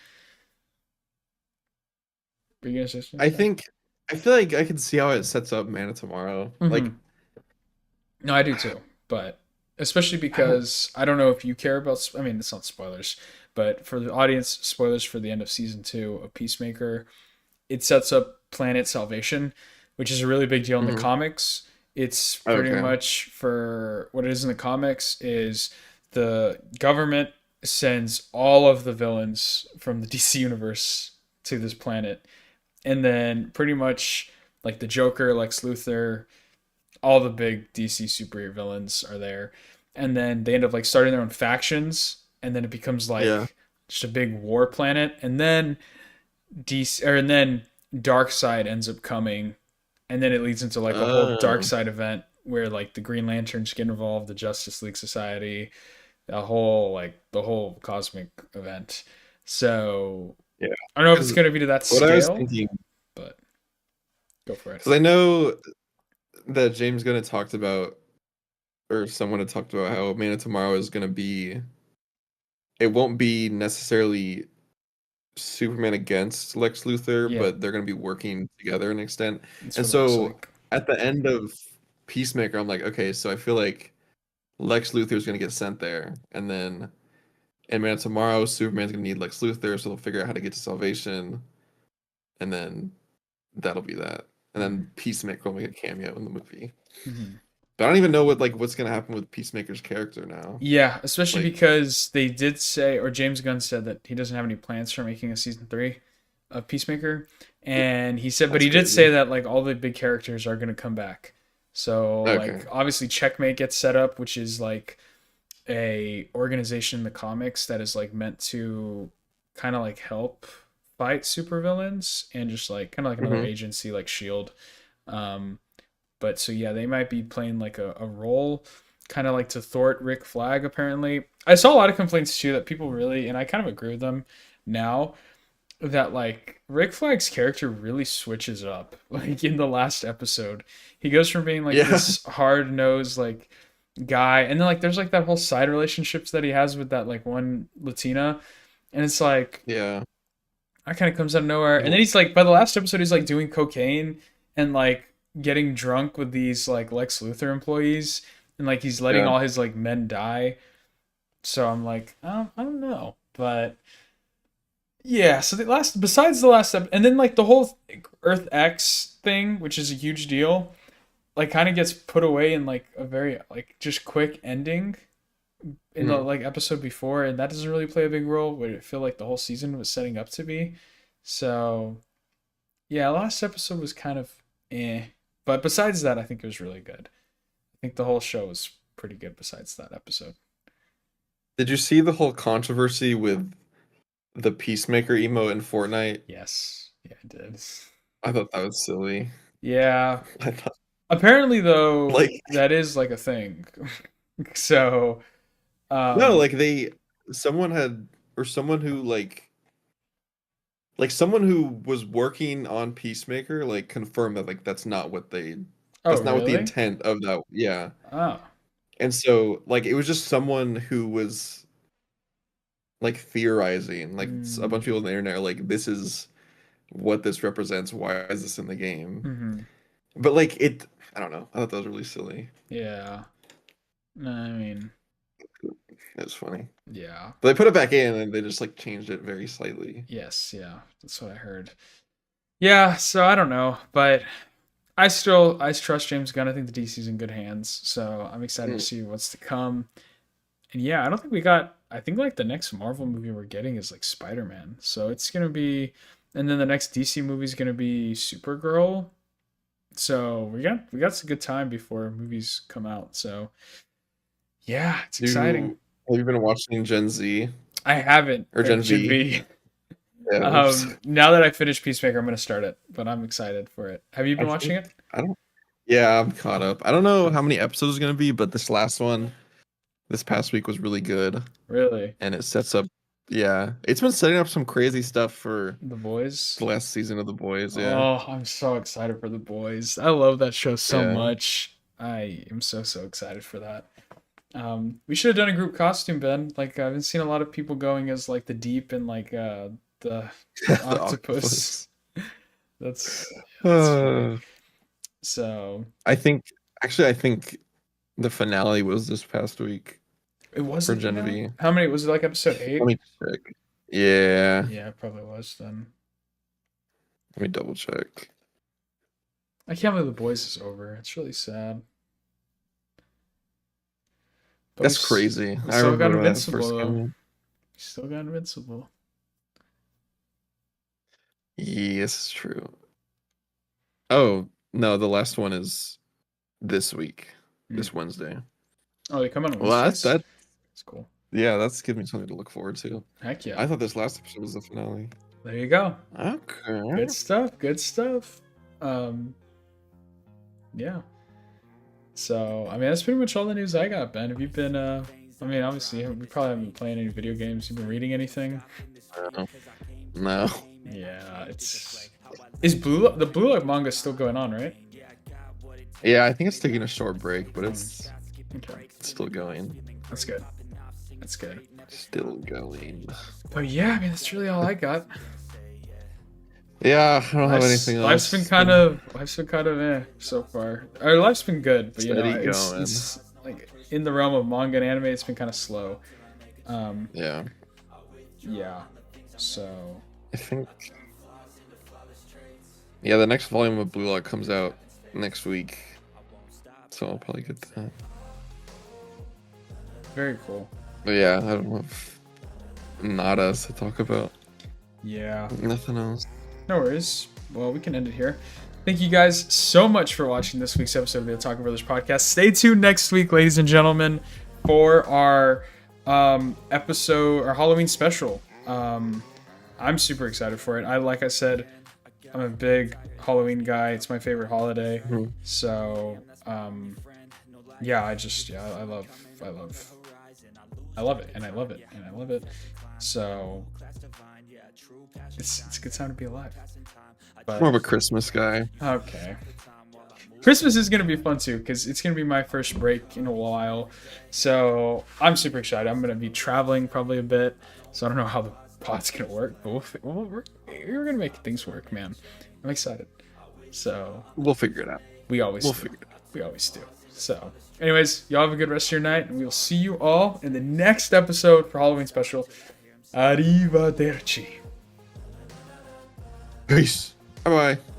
Are you gonna say I something? think I feel like I can see how it sets up Man of Tomorrow. Like Mm-hmm. No, I do too. But especially I don't because I don't know if you care about. I mean, it's not spoilers, but for the audience, spoilers for the end of season two of Peacemaker. It sets up Planet Salvation, which is a really big deal in the mhm. comics. It's pretty Okay. much for what it is in the comics is the government sends all of the villains from the DC universe to this planet, and then pretty much like the Joker, Lex Luthor, all the big DC superhero villains are there, and then they end up like starting their own factions, and then it becomes Yeah. like just a big war planet, and then DC or and then Dark Side ends up coming, and then it leads into like a whole Dark Uh, Side event where like the Green Lanterns get involved, the Justice League Society, the whole cosmic event. So yeah. I don't know if it's Because going to be to that what I was scale, thinking, but go for it. because I know that James Gunn had talked about, or someone had talked about how Man of Tomorrow is going to be, it won't be necessarily Superman against Lex Luthor, Yeah, but they're going to be working together in an extent. that's And what it looks so like. at the end of Peacemaker, I'm like, okay, so I feel like Lex Luthor is going to get sent there, and then And Man of Tomorrow, Superman's gonna need Lex Luthor, so they'll figure out how to get to salvation, and then that'll be that. And Mm-hmm. then Peacemaker will make a cameo in the movie. Mm-hmm. But I don't even know what's gonna happen with Peacemaker's character now. Yeah, especially Like, because they did say, or James Gunn said that he doesn't have any plans for making a season 3 of Peacemaker, and he said, but that's he did say crazy. that like all the big characters are gonna come back. So Okay. like obviously Checkmate gets set up, which is like a organization in the comics that is like meant to kind of like help fight supervillains and just like kind of like another Hmm. agency like Shield. Um, but so yeah, they might be playing like a role, kind of like to thwart Rick Flag. Apparently, I saw a lot of complaints too that people really, and I kind of agree with them now, that like Rick Flag's character really switches up. Like in the last episode, he goes from being like Yeah. this hard nosed like guy, and then like there's like that whole side relationships that he has with that like one Latina, and it's like Yeah. that kind of comes out of nowhere. And then Well, he's like, by the last episode, he's like doing cocaine and like getting drunk with these like Lex Luthor employees, and like he's letting yeah. all his like men die. So I'm like, I don't know, but yeah. So the last, besides the last and then like the whole Earth X thing, which is a huge deal, like kind of gets put away in like a very like just quick ending in the Mhm. like episode before, and that doesn't really play a big role. But I feel like the whole season was setting up to be. So yeah, last episode was kind of eh. But besides that, I think it was really good. I think the whole show was pretty good besides that episode. Did you see the whole controversy with the Peacemaker emote in Fortnite? Yes. Yeah, I did. I thought that was silly. Yeah. I thought, Apparently though, like, that is like a thing. So, no, um like someone had, or someone who like someone who was working on Peacemaker, like confirmed that like oh that's not what the really? intent of that, yeah. Oh. And so like it was just someone who was like theorizing, like a bunch Mm, of people on the internet are like, this is what this represents. Why is this in the game? hmm. But like I don't know. I thought that was really silly. Yeah. No, I mean, It was funny. yeah. But they put it back in and they just like changed it very slightly. Yes, yeah. That's what I heard. Yeah, so I don't know, but I trust James Gunn. I think the DC's in good hands. So I'm excited to Mm. see what's to come. And yeah, I don't think we got I think like the next Marvel movie we're getting is like Spider-Man. So it's gonna be and then the next DC movie is gonna be Supergirl. So we got some good time before movies come out. So yeah, it's exciting. Have you been watching Gen Z I haven't, or or Gen Gen V? V. Yeah, oops. Now that I finished Peacemaker, I'm gonna start it, but I'm excited for it. Have you I been watching think it? I don't. Yeah, I'm caught up. I don't know how many episodes it's gonna be, but this last one, this past week was really good, Really? and it sets up. Yeah, it's been setting up some crazy stuff for The Boys? the last season of The Boys. Yeah, Oh, I'm so excited for The Boys. I love that show so yeah. much. I am so excited for that. We should have done a group costume, Ben. Like I've been seeing a lot of people going as like the Deep and like the The octopus. octopus. That's funny. Uh, So I think I think the finale was this past week it was for the finale. Genevieve. How many was it? Like episode Let 8? me check. Yeah, Yeah, it probably was then. let me double check. I can't believe The Boys is over. It's really sad. But That's crazy. we I still got remember that Invincible first though. game. We still got Invincible. Yes, it's true. Oh, no, the last one is this week, Hmm. this Wednesday. Oh, they come out on Well, Wednesdays? That's cool. yeah, that's giving me something to look forward to. Heck yeah. I thought this last episode was the finale. There you go. Okay. Good stuff. Good stuff. Um, yeah. So, I mean, that's pretty much all the news I got, Ben. Have you been, I mean, obviously, we probably haven't been playing any video games. You been reading anything? No. No. Yeah, is the Blue Lock manga still going on, right? Yeah, I think it's taking a short break, but Okay. it's still going. That's good. That's good. Still going. But yeah, I mean, that's really all I got. Yeah, I don't have anything else. Life's been kind of so far. Our life's been good, but you know, Steady going. it's like in the realm of manga and anime, it's been kind of slow. Yeah. Yeah. So I think. Yeah, the next volume of Blue Lock comes out next week, so I'll probably get that. very cool. But yeah, I don't know. Nada to talk about. Yeah. Nothing else. No worries. Well, we can end it here. Thank you guys so much for watching this week's episode of the Otaku Brothers podcast. Stay tuned next week, ladies and gentlemen, for our episode, our Halloween special. I'm super excited for it. Like I said, I'm a big Halloween guy. It's my favorite holiday. Mm-hmm. So, yeah, I love it, and I love it, and I love it. So, it's a good time to be alive. But, More of a Christmas guy. okay. Christmas is going to be fun too, because it's going to be my first break in a while. So, I'm super excited. I'm going to be traveling probably a bit. So, I don't know how the pod's going to work, but we're going to make things work, man. I'm excited. So, We'll figure it out. we always We'll do. figure it out. We always do. So, anyways, y'all have a good rest of your night, and we'll see you all in the next episode for Halloween special. Arrivederci. Peace. Bye bye.